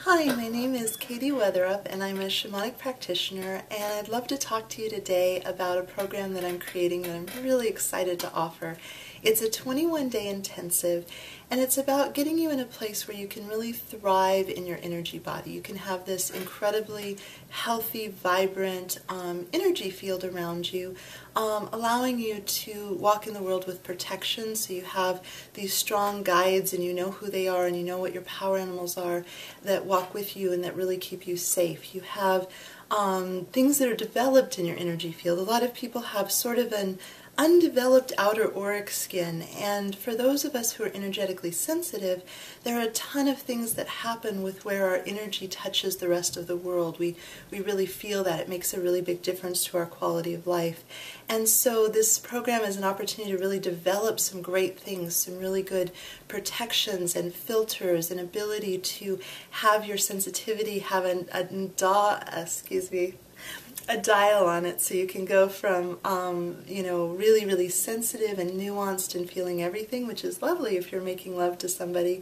Hi, my name is Katie Weatherup and I'm a shamanic practitioner, and I'd love to talk to you today about a program that I'm creating that I'm really excited to offer. It's a 21-day intensive, and it's about getting you in a place where you can really thrive in your energy body. You can have this incredibly healthy, vibrant energy field around you, allowing you to walk in the world with protection, so you have these strong guides and you know who they are and you know what your power animals are that walk with you and that really keep you safe. You have things that are developed in your energy field. A lot of people have sort of an undeveloped outer auric skin, and for those of us who are energetically sensitive, there are a ton of things that happen with where our energy touches the rest of the world. We really feel that. It makes a really big difference to our quality of life. And so this program is an opportunity to really develop some great things, some really good protections and filters, and ability to have your sensitivity have a dial on it, so you can go from really, really sensitive and nuanced and feeling everything, which is lovely if you're making love to somebody,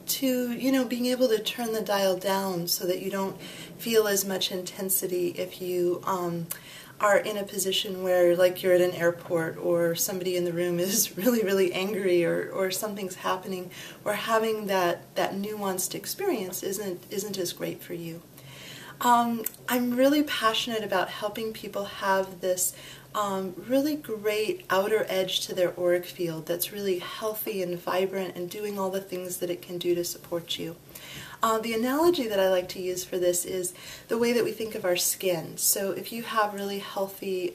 to being able to turn the dial down so that you don't feel as much intensity if you are in a position where, like, you're at an airport or somebody in the room is really, really angry, or something's happening, or having that nuanced experience isn't as great for you. I'm really passionate about helping people have this really great outer edge to their auric field that's really healthy and vibrant and doing all the things that it can do to support you. The analogy that I like to use for this is the way that we think of our skin. So if you have really healthy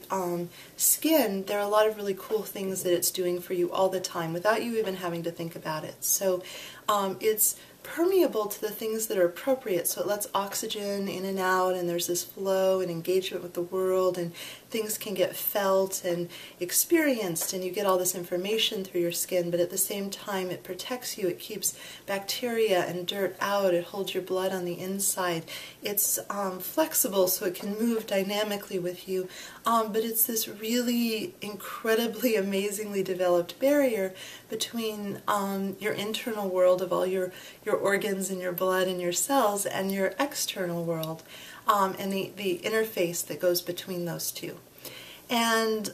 skin, there are a lot of really cool things that it's doing for you all the time without you even having to think about it. So it's permeable to the things that are appropriate, so it lets oxygen in and out, and there's this flow and engagement with the world, and things can get felt and experienced, and you get all this information through your skin, but at the same time it protects you. It keeps bacteria and dirt out. It holds your blood on the inside. It's flexible, so it can move dynamically with you, but it's this really incredibly, amazingly developed barrier between your internal world of all your organs and your blood and your cells and your external world, and the interface that goes between those two. And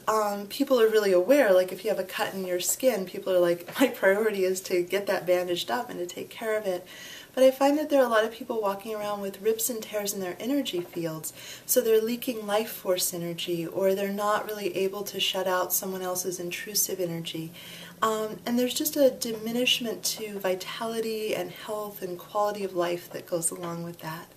people are really aware, like if you have a cut in your skin, people are like, my priority is to get that bandaged up and to take care of it. But I find that there are a lot of people walking around with rips and tears in their energy fields, so they're leaking life force energy, or they're not really able to shut out someone else's intrusive energy. And there's just a diminishment to vitality and health and quality of life that goes along with that.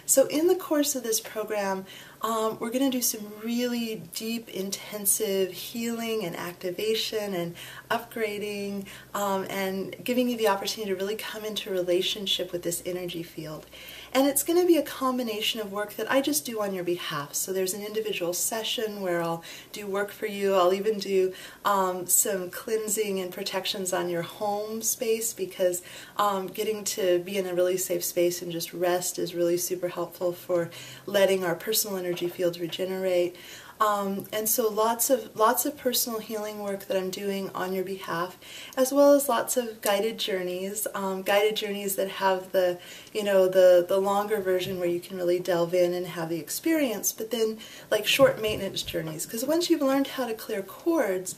So in the course of this program, we're going to do some really deep, intensive healing and activation and upgrading, and giving you the opportunity to really come into relationship with this energy field. And it's going to be a combination of work that I just do on your behalf. So there's an individual session where I'll do work for you. I'll even do some cleansing and protections on your home space, because getting to be in a really safe space and just rest is really super helpful for letting our personal energy fields regenerate. And so lots of personal healing work that I'm doing on your behalf, as well as lots of guided journeys that have the longer version where you can really delve in and have the experience, but then like short maintenance journeys, because once you've learned how to clear cords,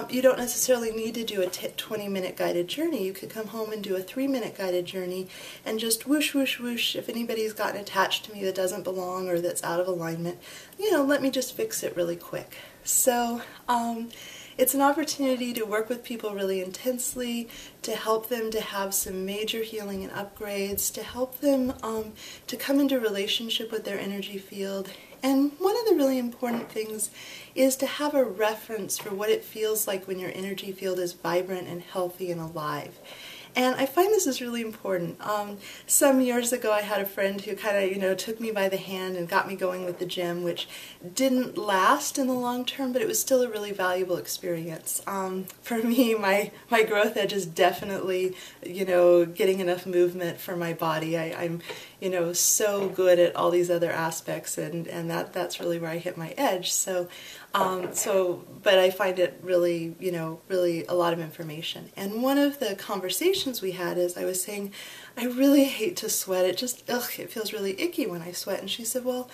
you don't necessarily need to do a 20-minute guided journey. You could come home and do a 3-minute guided journey and just whoosh, whoosh, whoosh. If anybody's gotten attached to me that doesn't belong or that's out of alignment, let me just fix it really quick. So it's an opportunity to work with people really intensely, to help them to have some major healing and upgrades, to help them to come into relationship with their energy field. And one of the really important things is to have a reference for what it feels like when your energy field is vibrant and healthy and alive. And I find this is really important. Some years ago I had a friend who kind of, took me by the hand and got me going with the gym, which didn't last in the long term, but it was still a really valuable experience. For me, my growth edge is definitely, getting enough movement for my body. I'm, so good at all these other aspects, and that's really where I hit my edge. But I find it really, really a lot of information. And one of the conversations conversations we had is I was saying, I really hate to sweat. It just, ugh, it feels really icky when I sweat. And she said, well,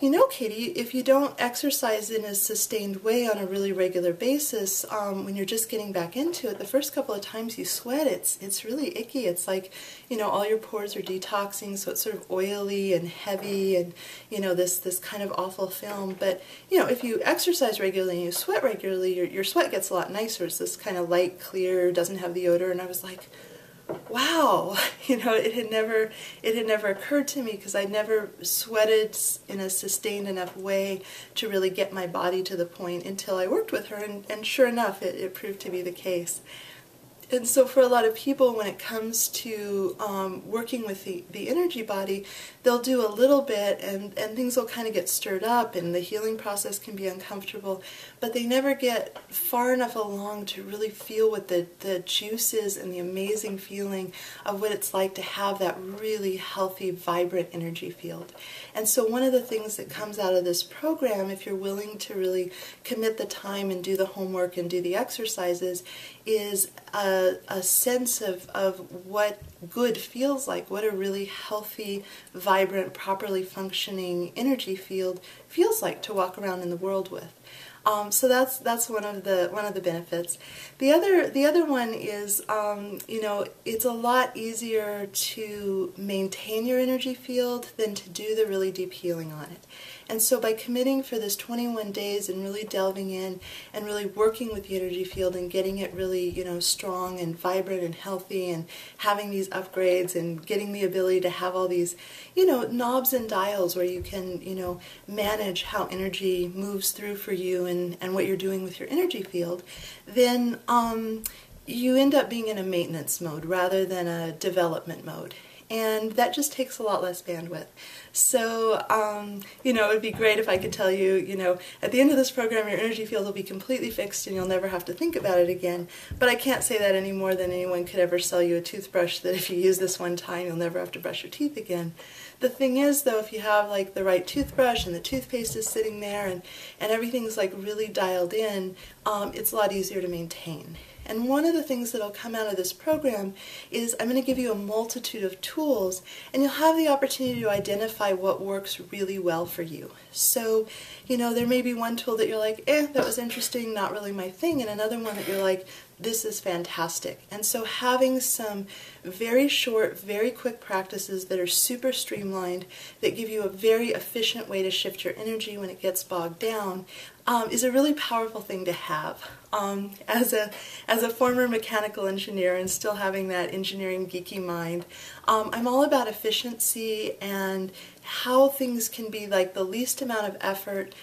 you know, Katie, if you don't exercise in a sustained way on a really regular basis, when you're just getting back into it, the first couple of times you sweat, it's really icky. It's like, you know, all your pores are detoxing, so it's sort of oily and heavy and, you know, this kind of awful film. But, you know, if you exercise regularly and you sweat regularly, your sweat gets a lot nicer. It's this kind of light, clear, doesn't have the odor. And I was like, wow, you know, it had never occurred to me because I'd never sweated in a sustained enough way to really get my body to the point until I worked with her, and sure enough, it proved to be the case. And so for a lot of people, when it comes to working with the energy body, they'll do a little bit and things will kind of get stirred up and the healing process can be uncomfortable, but they never get far enough along to really feel what the juice is and the amazing feeling of what it's like to have that really healthy, vibrant energy field. And so one of the things that comes out of this program, if you're willing to really commit the time and do the homework and do the exercises, is a sense of what good feels like, what a really healthy, vibrant, properly functioning energy field feels like to walk around in the world with. So that's one of the benefits. The other one is, you know, it's a lot easier to maintain your energy field than to do the really deep healing on it. And so by committing for this 21 days and really delving in and really working with the energy field and getting it really, you know, strong and vibrant and healthy and having these upgrades and getting the ability to have all these, you know, knobs and dials where you can, you know, manage how energy moves through for you and what you're doing with your energy field, then you end up being in a maintenance mode rather than a development mode. And that just takes a lot less bandwidth. So, you know, it would be great if I could tell you, you know, at the end of this program your energy field will be completely fixed and you'll never have to think about it again. But I can't say that any more than anyone could ever sell you a toothbrush that if you use this one time you'll never have to brush your teeth again. The thing is, though, if you have like the right toothbrush and the toothpaste is sitting there and everything's like really dialed in, it's a lot easier to maintain. And one of the things that will come out of this program is I'm going to give you a multitude of tools, and you'll have the opportunity to identify what works really well for you. So, you know, there may be one tool that you're like, that was interesting, not really my thing, and another one that you're like, this is fantastic. And so having some very short, very quick practices that are super streamlined, that give you a very efficient way to shift your energy when it gets bogged down, is a really powerful thing to have. As a former mechanical engineer and still having that engineering geeky mind, I'm all about efficiency and how things can be like the least amount of effort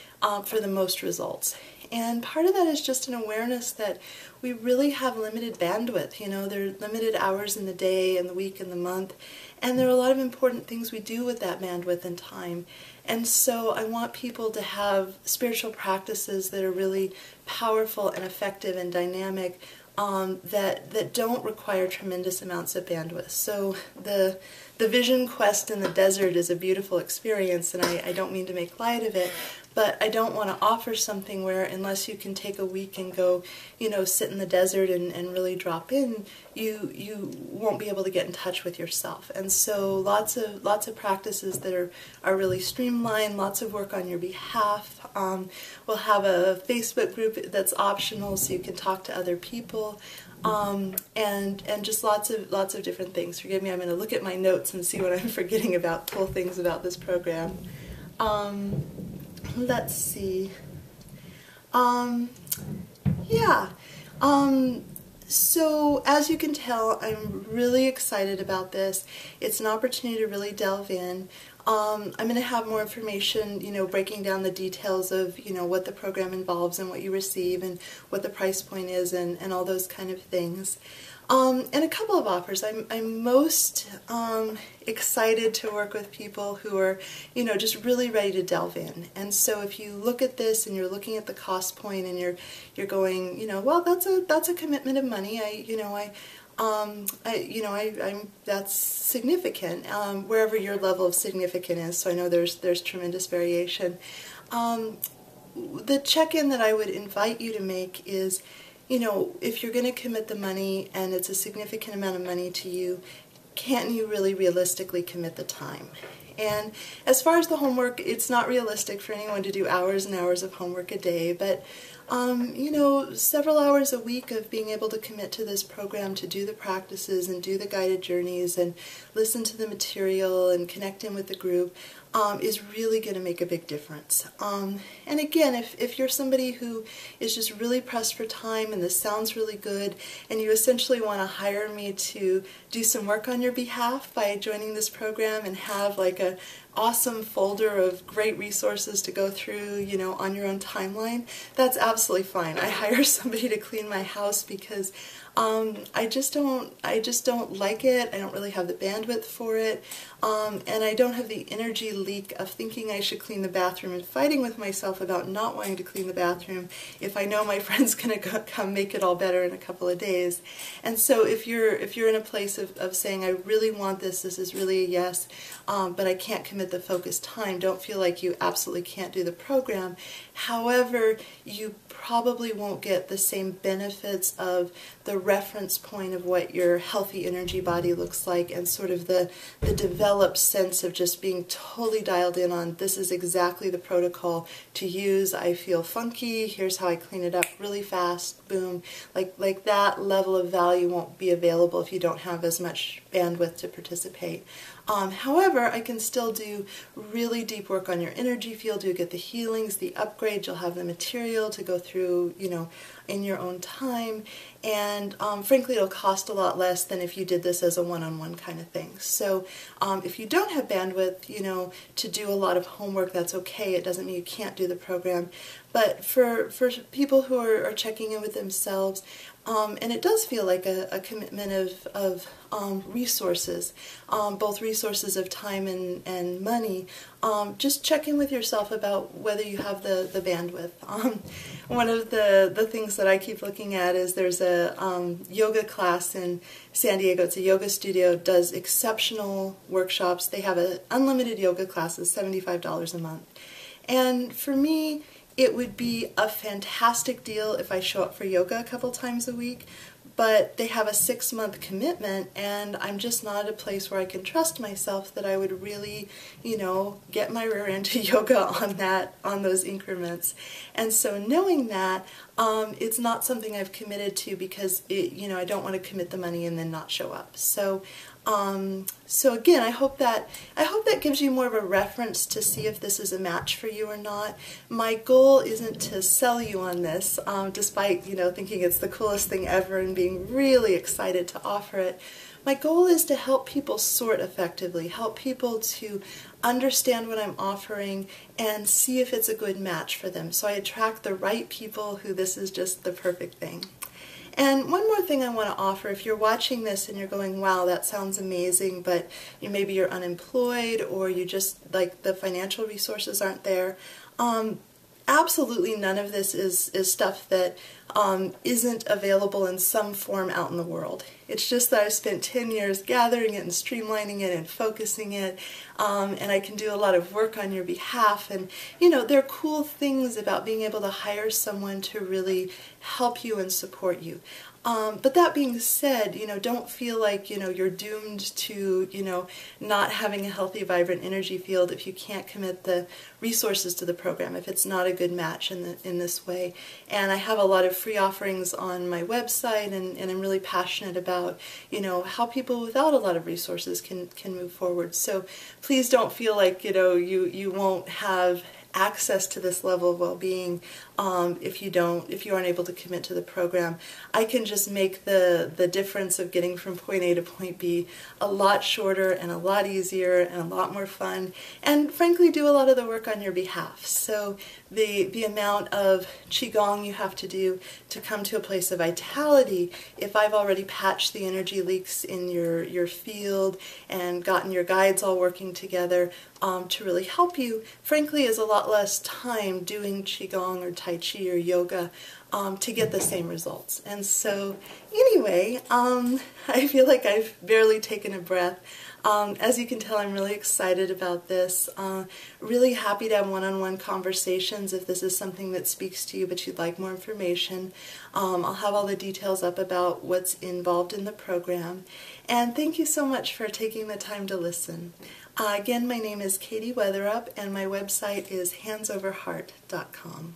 for the most results. And part of that is just an awareness that we really have limited bandwidth. You know, there are limited hours in the day and the week and the month, and there are a lot of important things we do with that bandwidth and time. And so I want people to have spiritual practices that are really powerful and effective and dynamic, that don't require tremendous amounts of bandwidth. So the vision quest in the desert is a beautiful experience, and I don't mean to make light of it, but I don't want to offer something where unless you can take a week and go, you know, sit in the desert and really drop in, you won't be able to get in touch with yourself. And so lots of practices that are really streamlined, lots of work on your behalf. We'll have a Facebook group that's optional so you can talk to other people. And just lots of different things. Forgive me, I'm going to look at my notes and see what I'm forgetting about cool things about this program. Let's see. Yeah. So as you can tell, I'm really excited about this. It's an opportunity to really delve in. I'm going to have more information, you know, breaking down the details of, you know, what the program involves and what you receive and what the price point is and all those kind of things. And a couple of offers. I'm most excited to work with people who are, you know, just really ready to delve in. And so if you look at this and you're looking at the cost point and you're going, you know, well, that's a commitment of money. That's significant, wherever your level of significance is. So I know there's tremendous variation. The check-in that I would invite you to make is, if you're going to commit the money and it's a significant amount of money to you, can't you really realistically commit the time? And as far as the homework, it's not realistic for anyone to do hours and hours of homework a day, but several hours a week of being able to commit to this program, to do the practices and do the guided journeys and listen to the material and connect in with the group is really going to make a big difference. And again, if you're somebody who is just really pressed for time and this sounds really good and you essentially want to hire me to do some work on your behalf by joining this program and have like a awesome folder of great resources to go through, on your own timeline, that's absolutely fine. I hire somebody to clean my house because I just don't like it. I don't really have the bandwidth for it, and I don't have the energy leak of thinking I should clean the bathroom and fighting with myself about not wanting to clean the bathroom if I know my friend's going to come make it all better in a couple of days. And so if you're in a place of saying I really want this is really a yes, but I can't commit the focused time, don't feel like you absolutely can't do the program. However, you probably won't get the same benefits of the reference point of what your healthy energy body looks like and sort of the developed sense of just being totally dialed in on this is exactly the protocol to use. I feel funky, here's how I clean it up really fast, boom. Like that level of value won't be available if you don't have as much bandwidth to participate. However, I can still do really deep work on your energy field. You'll get the healings, the upgrades, you'll have the material to go through, in your own time. And frankly, it'll cost a lot less than if you did this as a one-on-one kind of thing. So if you don't have bandwidth, to do a lot of homework, that's okay. It doesn't mean you can't do the program. But for people who are checking in with themselves, and it does feel like a commitment of resources, both resources of time and money, just check in with yourself about whether you have the bandwidth. One of the things that I keep looking at is there's a yoga class in San Diego. It's a yoga studio, does exceptional workshops. They have an unlimited yoga classes, $75 a month. And for me, it would be a fantastic deal if I show up for yoga a couple times a week, but they have a 6-month commitment and I'm just not at a place where I can trust myself that I would really, get my rear end to yoga on those increments. And so knowing that, it's not something I've committed to because I don't want to commit the money and then not show up. So again, I hope that gives you more of a reference to see if this is a match for you or not. My goal isn't to sell you on this, despite thinking it's the coolest thing ever and being really excited to offer it. My goal is to help people sort effectively, help people to understand what I'm offering and see if it's a good match for them. So I attract the right people who this is just the perfect thing. And one more thing I want to offer, if you're watching this and you're going, wow, that sounds amazing, but maybe you're unemployed or you just, the financial resources aren't there, absolutely none of this is stuff that isn't available in some form out in the world. It's just that I've spent 10 years gathering it and streamlining it and focusing it, and I can do a lot of work on your behalf. And there are cool things about being able to hire someone to really help you and support you. But that being said, don't feel like, you're doomed to, not having a healthy, vibrant energy field if you can't commit the resources to the program, if it's not a good match in this way. And I have a lot of free offerings on my website, and I'm really passionate about, how people without a lot of resources can move forward. So please don't feel like, you won't have access to this level of well-being if you aren't able to commit to the program. I can just make the difference of getting from point A to point B a lot shorter and a lot easier and a lot more fun, and frankly do a lot of the work on your behalf. So the amount of qigong you have to do to come to a place of vitality, if I've already patched the energy leaks in your field and gotten your guides all working together to really help you, frankly is a lot less time doing qigong or tai chi or yoga to get the same results. And so anyway, I feel like I've barely taken a breath. As you can tell, I'm really excited about this. Really happy to have one-on-one conversations if this is something that speaks to you but you'd like more information. I'll have all the details up about what's involved in the program. And thank you so much for taking the time to listen. Again, my name is Katie Weatherup, and my website is handsoverheart.com.